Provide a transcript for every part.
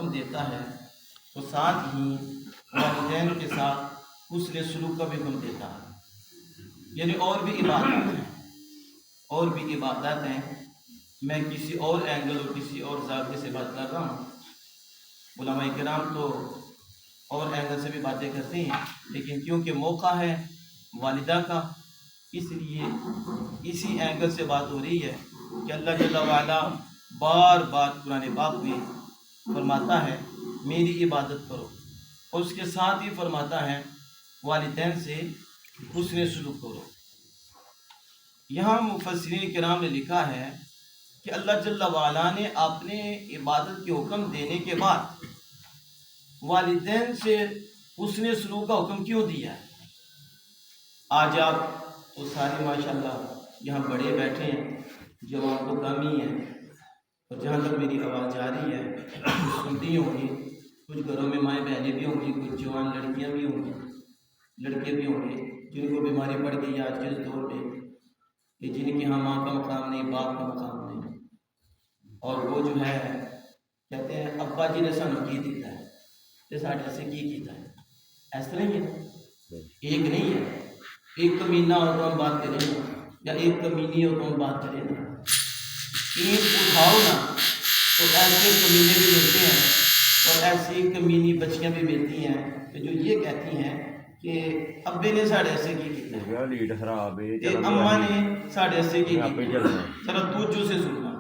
حکم دیتا ہے تو ساتھ ہی والدین کے ساتھ حسن سلوک کا بھی حکم دیتا ہے۔ یعنی اور بھی عبادات ہیں، میں کسی اور اینگل اور کسی اور زاویے سے بات کر رہا ہوں۔ علماء کرام تو اور اینگل سے بھی باتیں کرتے ہیں، لیکن کیونکہ موقع ہے والدہ کا، اس لیے اسی اینگل سے بات ہو رہی ہے کہ اللہ جل وعلا بار بار قرآن پاک میں فرماتا ہے میری عبادت کرو، اور اس کے ساتھ ہی فرماتا ہے والدین سے حسن سلوک کرو۔ یہاں مفسرین کرام نے لکھا ہے کہ اللہ جل وعلا نے اپنے عبادت کے حکم دینے کے بعد والدین سے حسن سلوک کا حکم کیوں دیا ہے؟ آج آپ تو سارے ماشاءاللہ یہاں بڑے بیٹھے ہیں، جوان تو کم ہی ہیں، اور جہاں تک میری آواز جا رہی ہے سنتی ہوں گی، کچھ گھروں میں مائیں بہنیں بھی ہوں گی، کچھ جوان لڑکیاں بھی ہوں گی، لڑکے بھی ہوں گے جن کو بیماری پڑ گئی آج کے اس دور میں کہ جن کی ہاں ماں کا مقام نہیں، باپ کا مقام نہیں، اور وہ جو ہے کہتے ہیں ابا جی نے سانو کی دیتا ہے تے ساڈے سے کی کیتا ہے، ایسا نہیں ہے، ایک نہیں ہے، ایک کمینہ ہو تو ہم بات کریں گے، یا ایک کمینی ہو تو ہم بات کریں گے، اینٹ اٹھاؤ نا تو ایسے کمینے بھی ملتے ہیں اور ایسی کمینی بچیاں بھی ملتی ہیں کہ جو یہ کہتی ہیں کہ ابے نے ساڑھے سے کی کہ اماں نے ساڑھے سے کی ذرا توجہ سے سننا،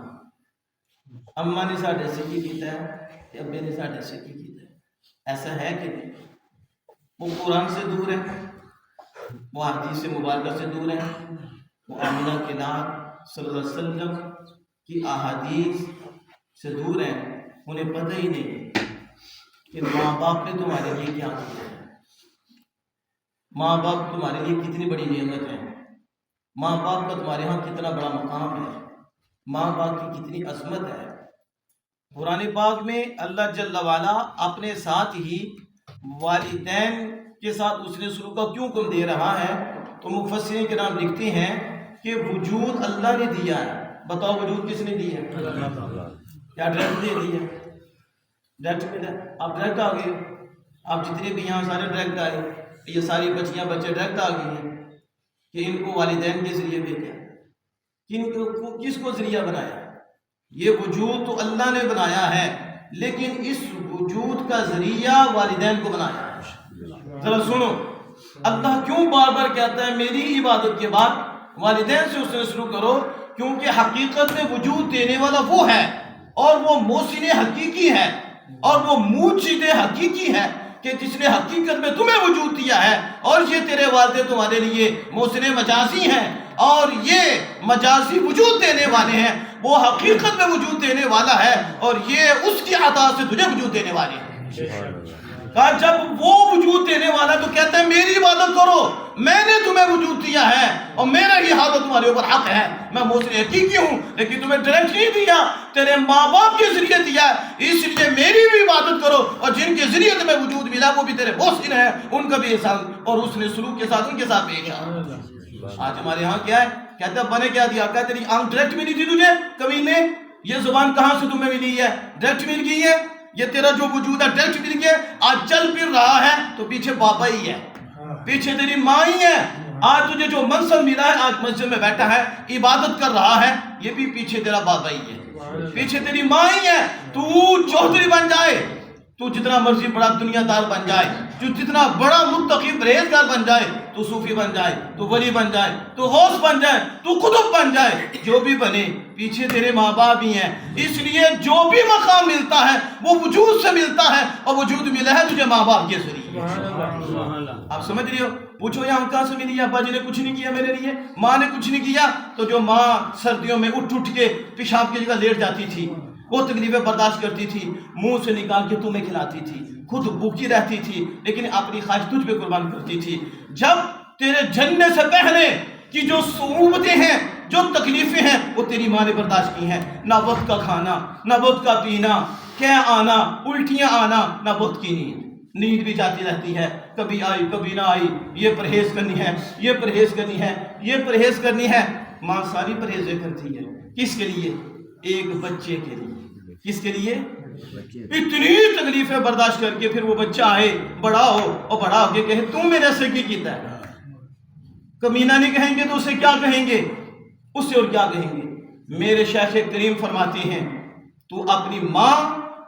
اماں نے ساڑھے سے کی کیتا ہے کہ ابے نے ساڑھے سے کی کیتا ہے، ایسا ہے کہ نہیں؟ وہ قرآن سے دور ہے، وہ حدیث مبارکہ سے دور ہے، وہ آمنہ کے نام صلی اللہ علیہ وسلم کی احادیث سے دور ہیں، انہیں پتہ ہی نہیں کہ ماں باپ نے تمہارے لیے کیا کیا ہے، ماں باپ تمہارے لیے کتنی بڑی نعمت ہے، ماں باپ کا تمہارے ہاں کتنا بڑا مقام ہے، ماں باپ کی کتنی عظمت ہے۔ قرآن پاک میں اللہ جل وعلا اپنے ساتھ ہی والدین کے ساتھ حسن سلوک کا کیوں حکم دے رہا ہے؟ تو مفسرین کرام لکھتے ہیں کہ وجود اللہ نے دیا ہے، بتاؤ وجود کس نے دیا ہے؟ کیا ڈائریکٹ دے دیا؟ ڈائریکٹ ملا؟ آپ ڈائریکٹ آ گئے، آپ جتنے بھی یہاں سارے ڈائریکٹ آئے، یہ ساری بچیاں بچے ڈائریکٹ آ گئی ہیں کہ ان کو والدین کے ذریعے بھیجا، کس کو ذریعہ بنایا؟ یہ وجود تو اللہ نے بنایا ہے، لیکن اس وجود کا ذریعہ والدین کو بنایا ہے۔ ذرا سنو، اللہ کیوں بار بار کہتا ہے میری عبادت کے بعد والدین سے حسن سلوک کرو؟ کیونکہ حقیقت میں وجود دینے والا وہ ہے، اور وہ محسن حقیقی ہے، اور وہ موجد حقیقی ہے کہ جس نے حقیقت میں تمہیں وجود دیا ہے، اور یہ تیرے والدین تمہارے لیے محسن مجازی ہیں، اور یہ مجازی وجود دینے والے ہیں، وہ حقیقت میں وجود دینے والا ہے، اور یہ اس کی عطا سے تجھے وجود دینے والے ہیں۔ کہا جب وہ وجود دینے والا تو کہتا ہے میری عبادت کرو، میں نے تمہیں وجود دیا ہے اور میرا ہی حاضر تمہارے اوپر حق ہے، میں محسن حقیقی ہوں، لیکن تمہیں ڈائریکٹ نہیں دیا، تیرے ماں باپ کے ذریعے دیا ہے، اس لیے میری بھی عبادت کرو، اور جن کے ذریعے تمہیں وجود ملا وہ بھی تیرے محسن ہیں، ان کا بھی احسان اور حسن سلوک کے ساتھ ان کے ساتھ پیش آ۔ آج ہمارے ہاں کیا ہے؟ کہتے ہیں بنے کیا دیا؟ کہتے تیری آنکھ ڈائریکٹ ملی تھی تجھے کمینے، یہ زبان کہاں سے تمہیں ملی ہے؟ ڈائریکٹ مل گئی ہے، یہ تیرا جو وجود ہے ڈائریکٹ مل گیا، آج چل پھر رہا ہے تو پیچھے بابا ہی ہے، پیچھے تیری ماں ہی ہے، آج تجھے جو منصب ملا ہے، آج مسجد میں بیٹھا ہے عبادت کر رہا ہے، یہ بھی پیچھے تیرا بابا ہی ہے، پیچھے تیری ماں ہی ہے۔ تو چودھری بن جائے، تو جتنا مرضی بڑا دنیا دار بن جائے، جو جتنا بڑا متقی پرہیزگار بن جائے، تو صوفی بن جائے، تو ولی بن جائے، تو غوث بن جائے، تو قطب بن جائے، جو بھی بنے پیچھے تیرے ماں باپ ہی ہیں۔ اس لیے جو بھی مقام ملتا ہے وہ وجود سے ملتا ہے، اور وجود ملا ہے تجھے ماں باپ کے ذریعے۔ آپ سمجھ رہے ہو؟ پوچھو یہاں کہاں سے ملی؟ ابا جی نے کچھ نہیں کیا میرے لیے، ماں نے کچھ نہیں کیا، تو جو ماں سردیوں میں اٹھ کے پیشاب کی جگہ لیٹ جاتی تھی، وہ تکلیفیں برداشت کرتی تھی، منہ سے نکال کے تمہیں کھلاتی تھی، خود بھوکی رہتی تھی، لیکن اپنی خواہش تجھ پہ قربان کرتی تھی۔ جب تیرے جننے سے پہلے کی جو صعوبتیں ہیں، جو تکلیفیں ہیں، وہ تیری ماں نے برداشت کی ہیں، نہ وقت کا کھانا، نہ وقت کا پینا، کیا آنا، الٹیاں آنا، نہ وقت کی نیند بھی جاتی رہتی ہے، کبھی آئی کبھی نہ آئی، یہ پرہیز کرنی ہے، یہ پرہیز کرنی ہے، یہ پرہیز کرنی ہے۔ ماں ساری پرہیزیں کرتی ہے، کس کے لیے؟ ایک بچے کے لیے۔ کس کے لیے؟ اتنی تکلیفیں برداشت کر کے پھر وہ بچہ آئے, بڑا ہو اور بڑا ہو کے کہے تو میرے سے کی کیتا ہے, کمینہ نہیں کہیں گے تو اسے کیا کہیں گے, اس سے اور کیا کہیں گے. میرے شیخ کریم فرماتے ہیں تو اپنی ماں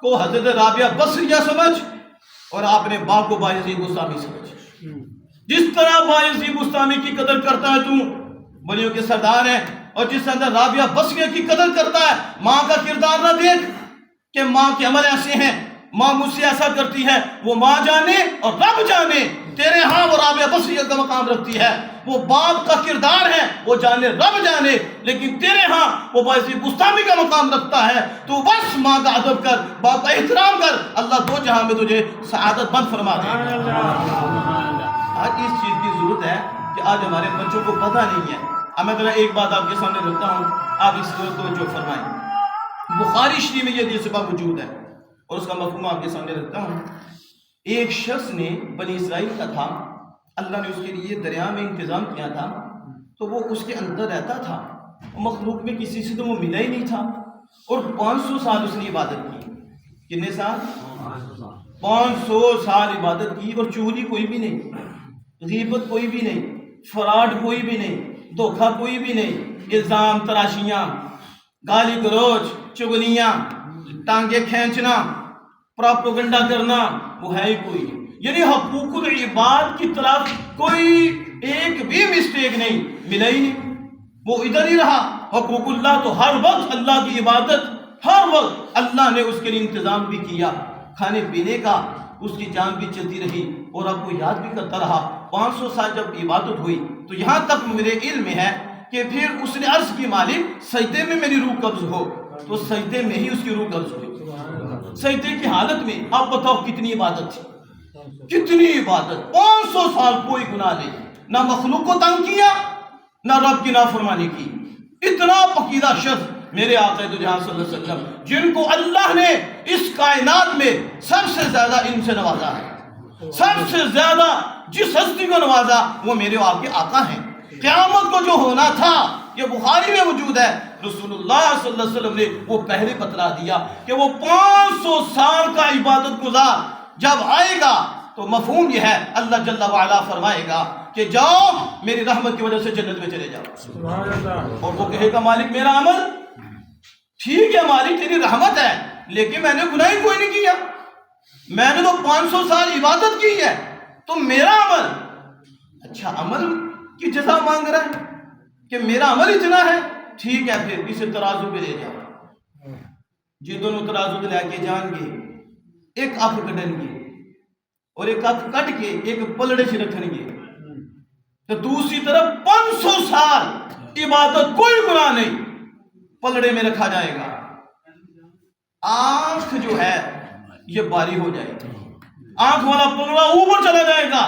کو حضرت رابعہ بصریہ سمجھ اور اپنے باپ کو بایزید بستامی سمجھ. جس طرح بایزید بستامی کی قدر کرتا ہے تو ولیوں کے سردار ہیں, اور جس اندر رابعہ بصریہ کی قدر کرتا ہے, ماں کا کردار نہ دیکھ کہ ماں کے عمل ایسے ہیں, ماں مجھ سے ایسا کرتی ہے, وہ ماں جانے اور رب جانے تیرے ہاں وہ رابعہ بصریہ کا مقام رکھتی ہے. وہ باپ کا کردار ہے, وہ جانے رب جانے, لیکن تیرے ہاں وہ بایزید بستامی کا مقام رکھتا ہے. تو بس ماں کا ادب کر, باپ کا احترام کر, اللہ دو جہاں میں تجھے سعادت مند فرما دے. آج اس چیز کی ضرورت ہے کہ آج ہمارے بچوں کو پتہ نہیں ہے. اب میں ذرا ایک بات آپ کے سامنے رکھتا ہوں, آپ اس کو توجہ فرمائیں. بخاری شریف میں یہ حدیث موجود ہے اور اس کا مفہوم آپ کے سامنے رکھتا ہوں. ایک شخص نے بنی اسرائیل کا تھا, اللہ نے اس کے لیے دریا میں انتظام کیا تھا, تو وہ اس کے اندر رہتا تھا. مخلوق میں کسی سے تو وہ ملا ہی نہیں تھا, اور 500 سال اس نے عبادت کی. کتنے سال؟ 500 سال عبادت کی, اور چغلی کوئی بھی نہیں, غیبت کوئی بھی نہیں, فراڈ کوئی بھی نہیں, دھوکہ کوئی بھی نہیں, الزام تراشیاں, گالی گلوچ, چغلیاں, ٹانگیں کھینچنا, پراپوگنڈا کرنا, وہ ہے ہی کوئی نہیں. یعنی حقوق العباد کی طرف کوئی ایک بھی مسٹیک نہیں, ملا ہی نہیں, وہ ادھر ہی رہا. حقوق اللہ تو ہر وقت اللہ کی عبادت, ہر وقت اللہ نے اس کے لیے انتظام بھی کیا, کھانے پینے کا, اس کی جان بھی چلتی رہی اور آپ کو یاد بھی کرتا رہا. 500 سال جب عبادت ہوئی تو یہاں تک میرے علم میں ہے کہ پھر اس نے عرض کی مالک سجدے میں میری روح قبض ہو, تو سجدے میں ہی اس کی روح قبض ہوئی. سجدے کی حالت میں آپ بتاؤ کتنی عبادت تھی, کتنی عبادت. 500 سال کوئی گناہ نہیں, نہ مخلوق کو تنگ کیا, نہ رب کی نافرمانی کی. اتنا پقیدہ شخص میرے آقا دو جہاں صلی اللہ علیہ وسلم, جن کو اللہ نے اس کائنات میں سب سے زیادہ علم سے نوازا ہے, سب سے زیادہ جس ہستی کو نوازا وہ میرے آپ کے آقا ہیں. قیامت کو جو ہونا تھا یہ بخاری میں موجود ہے, رسول اللہ صلی اللہ علیہ وسلم نے وہ پہلے بتلا دیا کہ وہ 500 سال کا عبادت گزار جب آئے گا تو مفہوم یہ ہے, اللہ جل وعلا فرمائے گا کہ جاؤ میری رحمت کی وجہ سے جنت میں چلے جاؤ. اور وہ کہے گا مالک میرا عمل ٹھیک ہے, مالک تیری رحمت ہے, لیکن میں نے گناہ کوئی نہیں کیا, میں نے تو 500 سال عبادت کی ہے, تو میرا عمل, اچھا عمل کی جزا مانگ رہا ہے کہ میرا عمل اتنا ہے, ٹھیک ہے پھر اسے ترازو پہ لے جاؤ. جی دونوں ترازو پہ لے کے جان گے, ایک آنکھ کٹن گے اور ایک آنکھ کٹ کے ایک پلڑے سے رکھن گے, تو دوسری طرف 500 سال عبادت کوئی گناہ نہیں, پلڑے میں رکھا جائے گا. آنکھ جو ہے یہ باری ہو جائے گی, آنکھ والا پلڑا اوپر چلا جائے گا.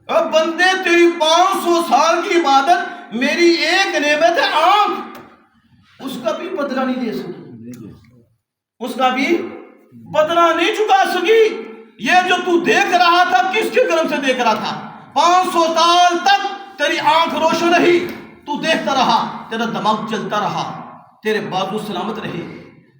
اب بندے تیری 500 سال کی عبادت, میری ایک نعمت ہے آنکھ, اس کا بھی بدلہ نہیں دے سکی, اس کا بھی بدلہ نہیں چکا سکی. یہ جو تو دیکھ رہا تھا کس کے کرم سے دیکھ رہا تھا؟ 500 سال تک تیری آنکھ روشن رہی, تو دیکھتا رہا, تیرا دماغ چلتا رہا, تیرے بازو سلامت رہے,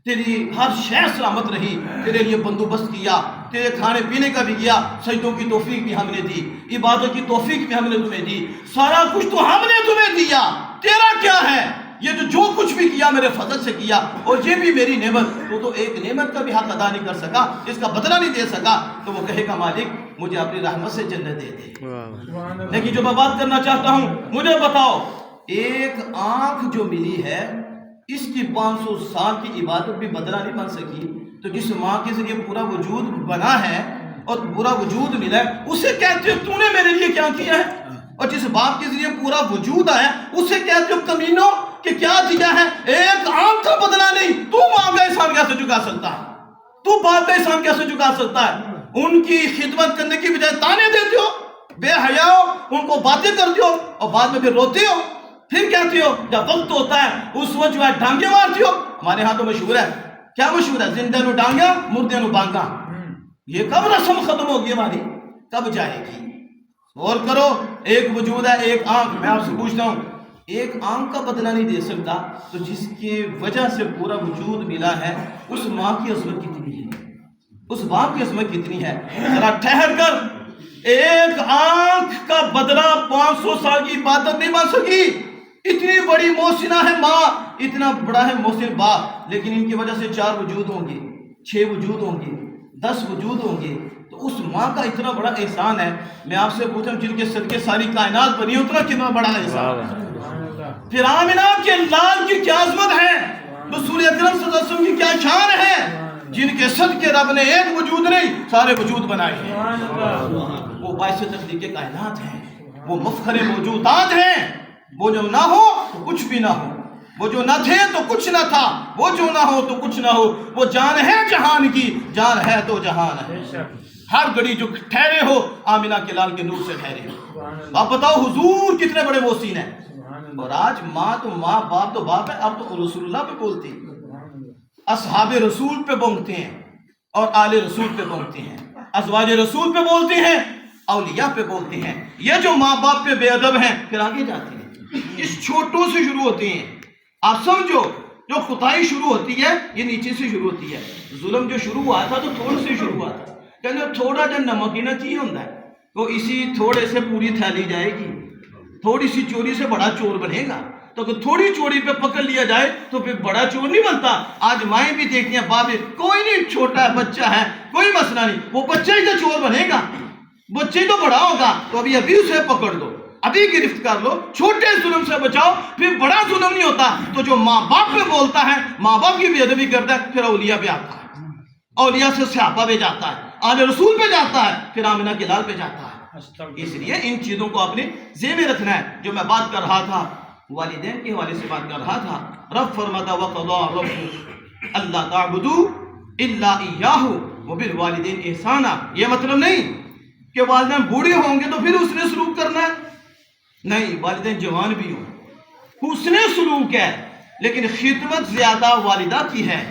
تیری ہر شے سلامت رہی, تیرے لیے بندوبست کیا, تیرے کھانے پینے کا بھی کیا, سجدوں کی توفیق بھی ہم نے دی, عبادت کی توفیق بھی ہم نے تمہیں دی, سارا کچھ تو ہم نے تمہیں دیا. تیرا کیا ہے؟ یہ جو کچھ بھی کیا میرے فضل سے کیا, اور یہ بھی میری نعمت, تو ایک نعمت کا بھی حق ادا نہیں کر سکا, اس کا بدلہ نہیں دے سکا. تو وہ کہے گا مالک مجھے اپنی رحمت سے جنت دے دے. لیکن جو میں بات کرنا چاہتا ہوں, مجھے بتاؤ ایک آنکھ جو ملی ہے اس کی 500 سال کی عبادت بھی بدلہ نہیں بن سکی, تو جس ماں کے ذریعے پورا وجود بنا ہے اور پورا وجود ملا ہے, اسے کہتے ہو تو نے میرے لیے کیا کیا ہے. اور جس باپ کے ذریعے پورا وجود آیا اسے کہتے ہو کمینوں کہ کیا دیا ہے. ایک آنکھ کا بدلہ نہیں, تو ماں کا احسان کیسے چکا سکتا ہے, تو باپ کا احسان کیسے چکا سکتا ہے. ان کی خدمت کرنے کی بجائے تانے دیتے ہو, بے حیا ہو, ان کو باتیں کرتے ہو اور بعد میں پھر روتے ہو, پھر کہتے ہو جب وقت ہوتا ہے اس وقت جو ہے ڈانگے مارتے ہو. ہمارے ہاں تو مشہور ہے, کیا مشہور ہے, زندہ نو ڈانگا مردے نو بانگا. یہ کب رسم ختم ہوگی ہماری, کب جائے گی؟ غور کرو, ایک وجود ہے, ایک آنکھ. میں آپ سے پوچھتا ہوں ایک آنکھ کا بدلہ نہیں دے سکتا, تو جس کی وجہ سے پورا وجود ملا ہے اس ماں کی عظمت کتنی ہے, اس باپ کی عظمت کتنی ہے. ذرا ٹھہر کر، ایک آنکھ کا بدلہ 500 سال کی عبادت نہیں بن سکی. اتنی بڑی محسنہ ہے ماں، اتنا بڑا ہے محسن باپ، لیکن ان کی وجہ سے 4 وجود ہوں گے، 6 وجود ہوں گے، 10 وجود ہوں گے. تو اس ماں کا اتنا بڑا احسان ہے. میں آپ سے پوچھوں جن کے صدقے ساری کائنات بنی ہے، اتنا کتنا بڑا احسان ہے. پھر آمنہ کے لال کی کیا عظمت ہے، رسول اکرم صلی اللہ علیہ وسلم کی کیا شان ہے، جن کے صدقے رب نے ایک وجود نہیں سارے وجود بنائے ہیں. وہ باعث تخلیق کائنات ہیں، وہ مفخر موجودات ہیں. وہ جو نہ ہو تو کچھ بھی نہ ہو، وہ جو نہ تھے تو کچھ نہ تھا، وہ جو نہ ہو تو کچھ نہ ہو. وہ جان ہے جہان کی، جان ہے تو جہان ہے. ہر گھڑی جو ٹھہرے ہو آمنہ کے لال کے نور سے ٹھہرے ہو. آپ بتاؤ حضور کتنے بڑے محسن ہیں. اور آج ماں تو ماں، باپ تو باپ ہے. اب تو رسول اللہ پہ بولتے ہیں، اصحاب رسول پہ بولتے ہیں، اور آل رسول پہ بولتے ہیں، ازواج رسول پہ بولتے ہیں، اولیاء پہ بولتے ہیں. یہ جو ماں باپ پہ بے ادب ہیں پھر آگے جاتے ہیں. اس چھوٹوں سے شروع ہوتے ہیں. آپ سمجھو جو خطائی شروع ہوتی ہے یہ نیچے سے شروع ہوتی ہے. ظلم جو شروع ہوا تھا تو تھوڑے سے شروع ہوا تھا. کہنے تھوڑا جا نمک ہی نہ چاہیے ہوتا ہے، وہ اسی تھوڑے سے پوری تھیلی جائے گی. تھوڑی سی چوری سے بڑا چور بنے گا، تو اگر تھوڑی چوری پہ پکڑ لیا جائے تو پھر بڑا چور نہیں بنتا. آج مائیں بھی دیکھتی ہیں، باپ کوئی نہیں، چھوٹا ہے، بچہ ہے، کوئی مسئلہ نہیں، وہ بچہ ہی تو چور بنے گا، بچے تو بڑا ہوگا. تو ابھی اسے پکڑ دو، ابھی گرفت کر لو، چھوٹے ظلم سے بچاؤ، پھر بڑا ظلم نہیں ہوتا. تو جو ماں باپ پہ بولتا ہے، ماں باپ کی بے ادبی کرتا ہے، پھر اولیاء پہ آتا ہے، اولیاء سے صحابہ پہ جاتا ہے، آل رسول پہ جاتا ہے، پھر آمنہ کے لال پہ جاتا ہے. اس لیے ان چیزوں کو اپنے ذہن میں رکھنا ہے. جو میں بات کر رہا تھا والدین کے حوالے سے بات کر رہا تھا. رب فرماتا وَقَضَىٰ رَبُّكَ أَلَّا تَعْبُدُوا إِلَّا إِيَّاهُ وَبِالْوَالِدَيْنِ إِحْسَانًا. یہ مطلب نہیں کہ والدین بوڑھے ہوں گے تو پھر حسن سلوک کرنا ہے. نہیں، والدین جوان بھی ہوں، حسن سلوک ہے، لیکن خدمت زیادہ والدہ کی ہے،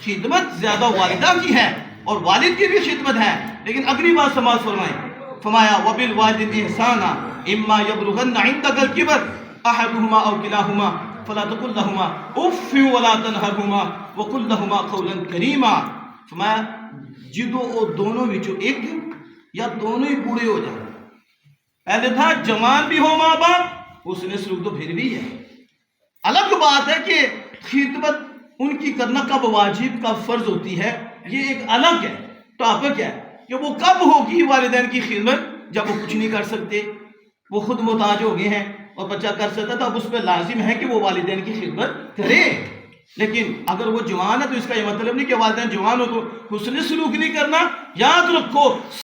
خدمت زیادہ والدہ کی ہے، اور والد کی بھی خدمت ہے. لیکن اگلی بات سماعت فرمائیں. فرمایا وَبِالْوَالِدَيْنِ إِحْسَانًا إِمَّا يَبْلُغَنَّ عِندَكَ الْكِبَرَ أَحَدُهُمَا أَوْ كِلَاهُمَا فَلَا تَقُل لَّهُمَا أُفٍّ وَلَا تَنْهَرْهُمَا وَقُل لَّهُمَا قَوْلًا كَرِيمًا. فرمایا جدو وہ دونوں وچوں ایک یا دونوں ہی بوڑھے ہو جائیں. پہلے تھا جوان بھی ہو ماں باپ، اس نے سلوک تو پھر بھی ہے. الگ بات ہے کہ خدمت ان کی کرنا کب واجب کب فرض ہوتی ہے، یہ ایک الگ ہے ٹاپک ہے کہ وہ کب ہوگی والدین کی خدمت. جب وہ کچھ نہیں کر سکتے، وہ خود محتاج ہو گئے ہیں، اور بچہ کر سکتا تو اب اس پہ لازم ہے کہ وہ والدین کی خدمت کرے. لیکن اگر وہ جوان ہے تو اس کا یہ مطلب نہیں کہ والدین جوان ہو تو حسن سلوک نہیں کرنا. یاد رکھو